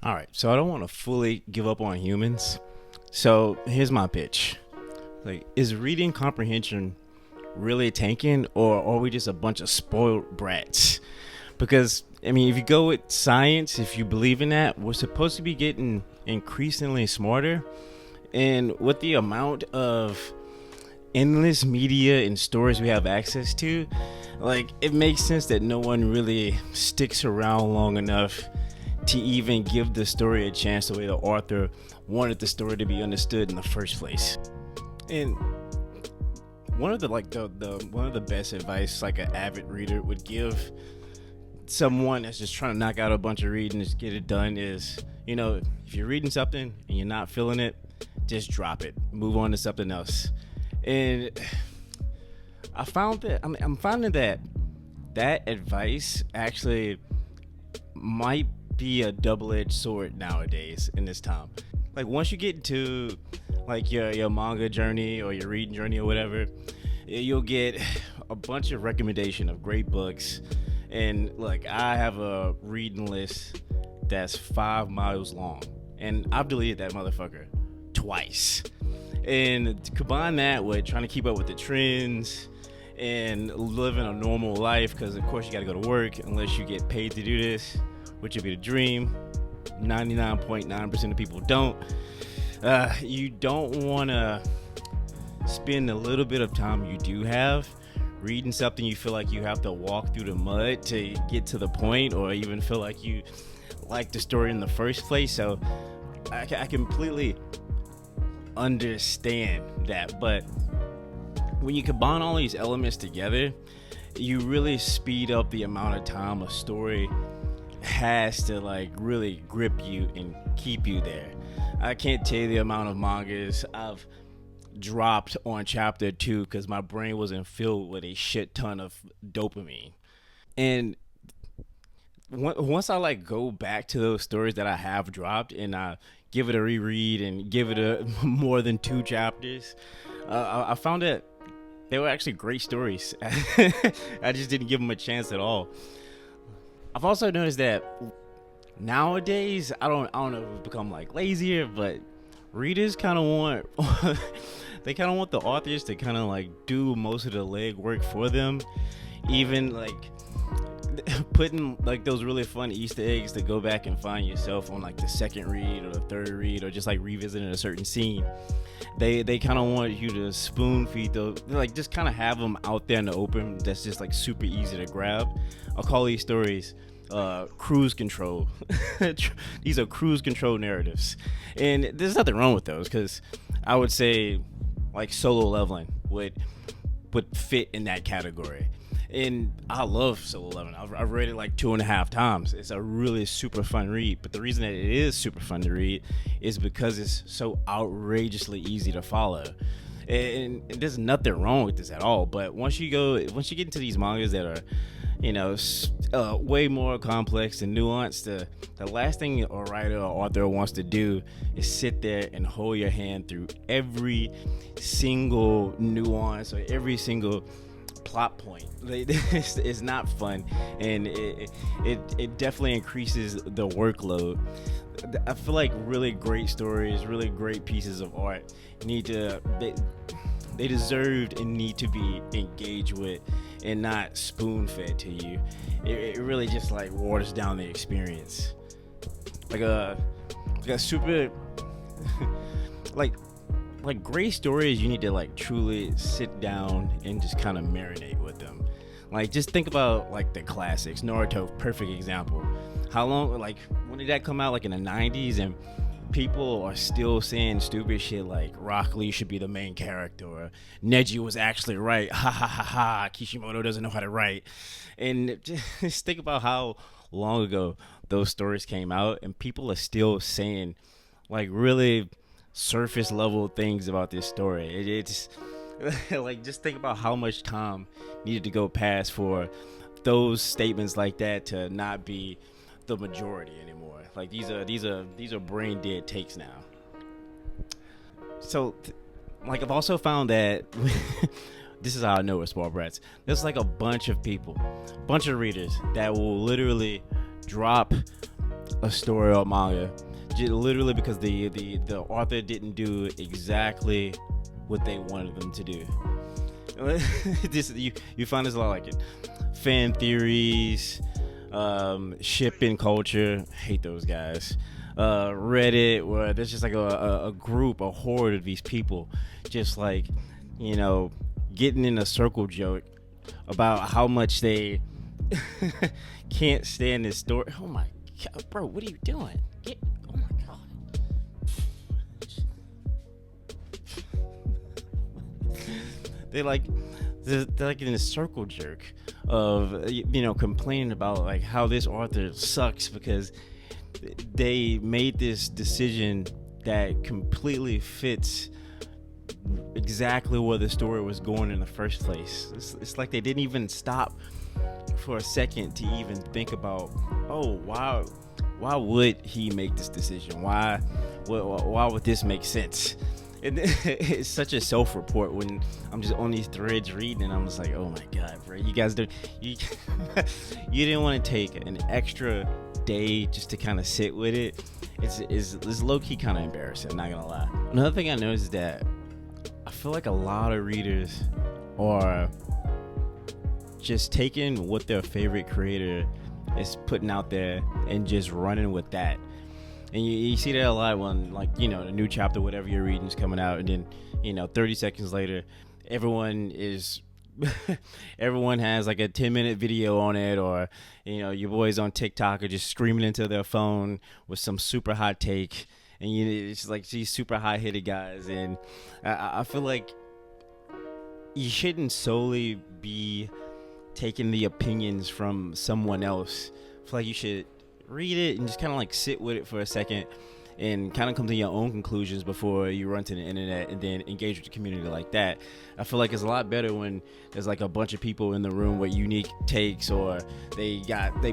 All right, so I don't want to fully give up on humans. So here's my pitch. Like, is reading comprehension really tanking, or are we just a bunch of spoiled brats? Because, I mean, if you go with science, if you believe in that, we're supposed to be getting increasingly smarter. And with the amount of endless media and stories we have access to, like, it makes sense that no one really sticks around long enough to even give the story a chance the way the author wanted the story to be understood in the first place. And one of the best advice like an avid reader would give someone that's just trying to knock out a bunch of reading, just get it done, is, if you're reading something and you're not feeling it, just drop it, move on to something else. And I found that I'm finding that advice actually might be a double-edged sword nowadays in this time. Like, once you get into like your manga journey or your reading journey or whatever, you'll get a bunch of recommendation of great books. And like, I have a reading list that's 5 miles long, and I've deleted that motherfucker twice. And to combine that with trying to keep up with the trends and living a normal life, because of course you got to go to work unless you get paid to do this, which would be the dream. 99.9% of people don't. You don't want to spend a little bit of time you do have reading something you feel like you have to walk through the mud to get to the point, or even feel like you like the story in the first place. So I completely understand that. But when you combine all these elements together, you really speed up the amount of time a story has to like really grip you and keep you there. I can't tell you the amount of mangas I've dropped on chapter 2 because my brain wasn't filled with a shit ton of dopamine. And once I like go back to those stories that I have dropped and I give it a reread and give it a more than 2 chapters, I found that they were actually great stories. I just didn't give them a chance at all. I've also noticed that nowadays, I don't know if it's become like lazier, but readers kind of want they kind of want the authors to kind of like do most of the legwork for them, even like putting like those really fun Easter eggs to go back and find yourself on like the second read or the third read, or just like revisiting a certain scene. They kind of want you to spoon feed those, like just kind of have them out there in the open. That's just like super easy to grab. I'll call these stories cruise control. These are cruise control narratives, and there's nothing wrong with those, because I would say like Solo Leveling would fit in that category. And I love Solo Leveling. I've read it like 2.5 times. It's a really super fun read. But the reason that it is super fun to read is because it's so outrageously easy to follow. And there's nothing wrong with this at all. But once you get into these mangas that are, way more complex and nuanced, the last thing a writer or author wants to do is sit there and hold your hand through every single nuance or every single plot point. It's not fun, and it definitely increases the workload. I feel like really great stories, really great pieces of art they deserved and need to be engaged with and not spoon-fed to you. It really just like waters down the experience. Like a super like great stories, you need to like truly sit down and just kind of marinate with them. Like, just think about like the classics. Naruto, perfect example. How long, like, when did that come out? Like in the 90s, and people are still saying stupid shit like Rock Lee should be the main character, or Neji was actually right. Ha ha ha ha. Kishimoto doesn't know how to write. And just think about how long ago those stories came out, and people are still saying like really surface level things about this story. It's like, just think about how much time needed to go past for those statements like that to not be the majority anymore. Like, these are brain dead takes now. So like, I've also found that this is how I know we're small brats. There's like a bunch of readers that will literally drop a story or manga, literally because the author didn't do exactly what they wanted them to do. You find this a lot, like it. Fan theories, shipping culture. Hate those guys. Reddit, where there's just like a group, a horde of these people, just like, getting in a circle joke about how much they can't stand this story. Oh my god, bro, what are you doing? Oh my god. They're like in a circle jerk of complaining about like how this author sucks because they made this decision that completely fits exactly where the story was going in the first place. It's like they didn't even stop for a second to even think about, oh, why would he make this decision? Why would this make sense? And it's such a self-report when I'm just on these threads reading, and I'm just like, oh my god, bro, you guys you didn't want to take an extra day just to kind of sit with it. It's low-key kind of embarrassing, not gonna lie. Another thing I noticed is that I feel like a lot of readers are just taking what their favorite creator is putting out there and just running with that. And you see that a lot when, like, the new chapter, whatever you're reading, is coming out, and then 30 seconds later, everyone has like a 10-minute video on it, or your boys on TikTok are just screaming into their phone with some super hot take, and it's like these super high-hitted guys. And I feel like you shouldn't solely be taking the opinions from someone else. I feel like you should read it and just kind of like sit with it for a second and kind of come to your own conclusions before you run to the internet and then engage with the community like that. I feel like it's a lot better when there's like a bunch of people in the room with unique takes, or they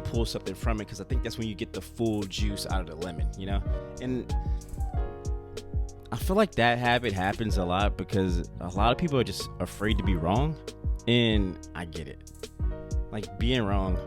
pull something from it, because I think that's when you get the full juice out of the lemon, And I feel like that habit happens a lot because a lot of people are just afraid to be wrong, and I get it. Like, being wrong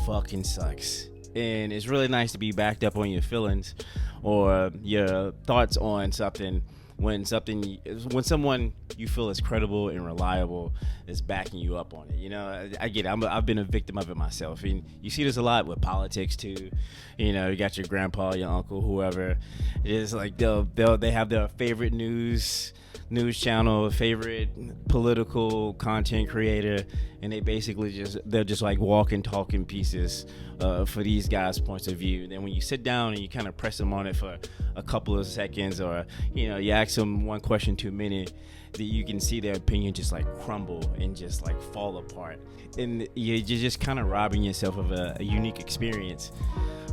fucking sucks. And it's really nice to be backed up on your feelings or your thoughts on something when someone you feel is credible and reliable is backing you up on it. I get it. I've been a victim of it myself, and you see this a lot with politics too. You got your grandpa, your uncle, whoever. It's like they have their favorite news channel, favorite political content creator, and they basically they're just like walking, talking pieces for these guys' points of view. And then when you sit down and you kind of press them on it for a couple of seconds, or you ask them one question too many, that you can see their opinion just like crumble and just like fall apart, and you're just kind of robbing yourself of a unique experience.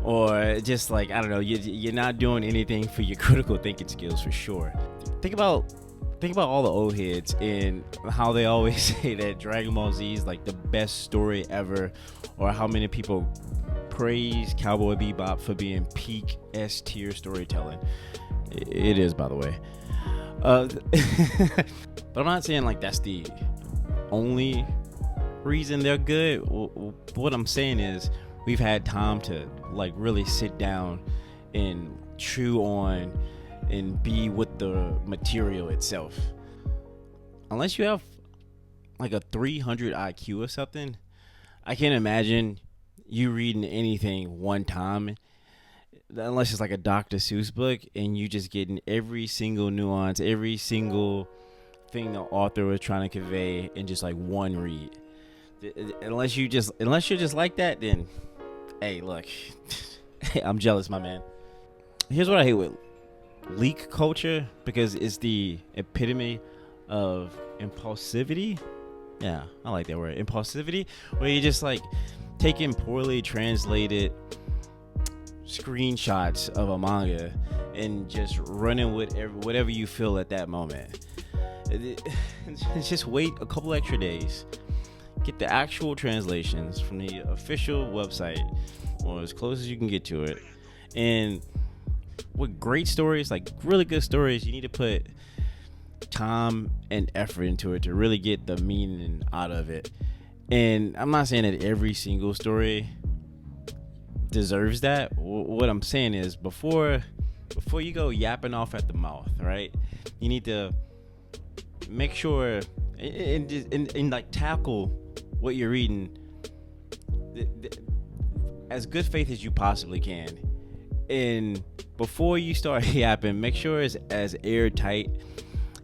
Or just like, I don't know, you're not doing anything for your critical thinking skills, for sure. Think about all the old heads and how they always say that Dragon Ball Z is like the best story ever, or how many people praise Cowboy Bebop for being peak S tier storytelling. It is, by the way. But I'm not saying like that's the only reason they're good. What I'm saying is we've had time to like really sit down and chew on and be with the material itself. Unless you have like a 300 IQ or something, I can't imagine you reading anything one time, unless it's like a Dr. Seuss book and you just getting every single nuance, every single thing the author was trying to convey in just like one read. Unless you're just like that, then hey, look, I'm jealous, my man. Here's what I hate with leak culture, because it's the epitome of impulsivity. Yeah, I like that word, impulsivity, where you just like taking poorly translated screenshots of a manga and just running with whatever you feel at that moment. Just wait a couple extra days, get the actual translations from the official website, or as close as you can get to it. And with great stories, like really good stories, you need to put time and effort into it to really get the meaning out of it. And I'm not saying that every single story deserves that. What I'm saying is, before you go yapping off at the mouth, right? You need to make sure and like tackle what you're reading as good faith as you possibly can. And before you start yapping, make sure it's as airtight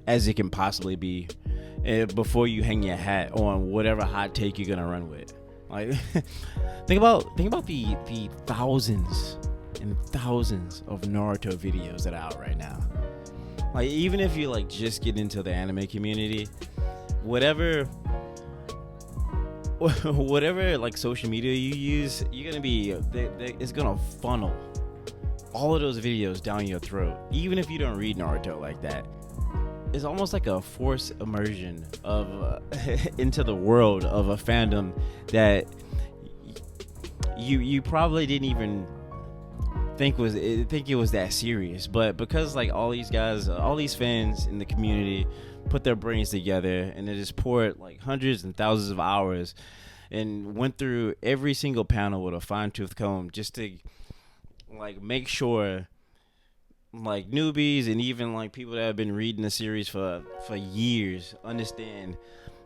as it can possibly be, before you hang your hat on whatever hot take you're gonna run with. Like, think about the thousands and thousands of Naruto videos that are out right now. Like, even if you like just get into the anime community, whatever like social media you use, you're gonna be it's gonna funnel all of those videos down your throat. Even if you don't read Naruto like that, it's almost like a forced immersion of into the world of a fandom that you probably didn't even think it was that serious. But because like all these guys, all these fans in the community put their brains together and they just poured like hundreds and thousands of hours and went through every single panel with a fine-tooth comb just to like make sure like newbies and even like people that have been reading the series for years understand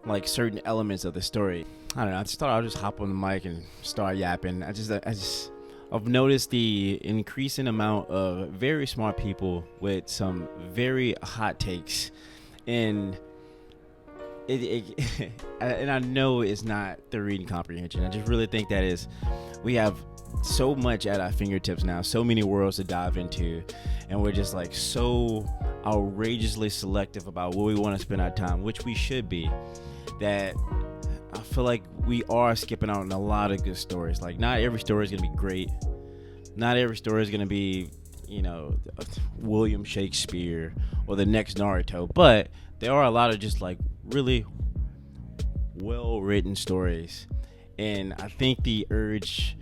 like certain elements of the story. I don't know, I just thought I'd just hop on the mic and start yapping. I've noticed the increasing amount of very smart people with some very hot takes, and and I know it's not the reading comprehension. I just really think that we have so much at our fingertips now, so many worlds to dive into, and we're just like so outrageously selective about where we want to spend our time, which we should be, that I feel like we are skipping out on a lot of good stories. Like, not every story is going to be great. Not every story is going to be, William Shakespeare or the next Naruto. But there are a lot of just, like, really well-written stories. And I think the urge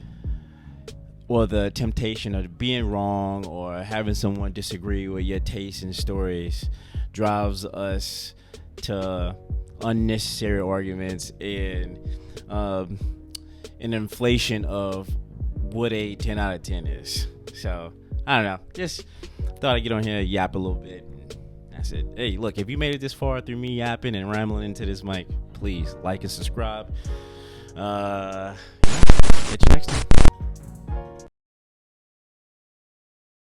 or the temptation of being wrong or having someone disagree with your taste in stories drives us to unnecessary arguments and an inflation of what a 10 out of 10 is. So I don't know, just thought I'd get on here and yap a little bit. That's it. Hey, look, if you made it this far through me yapping and rambling into this mic, please like and subscribe. Catch you next time.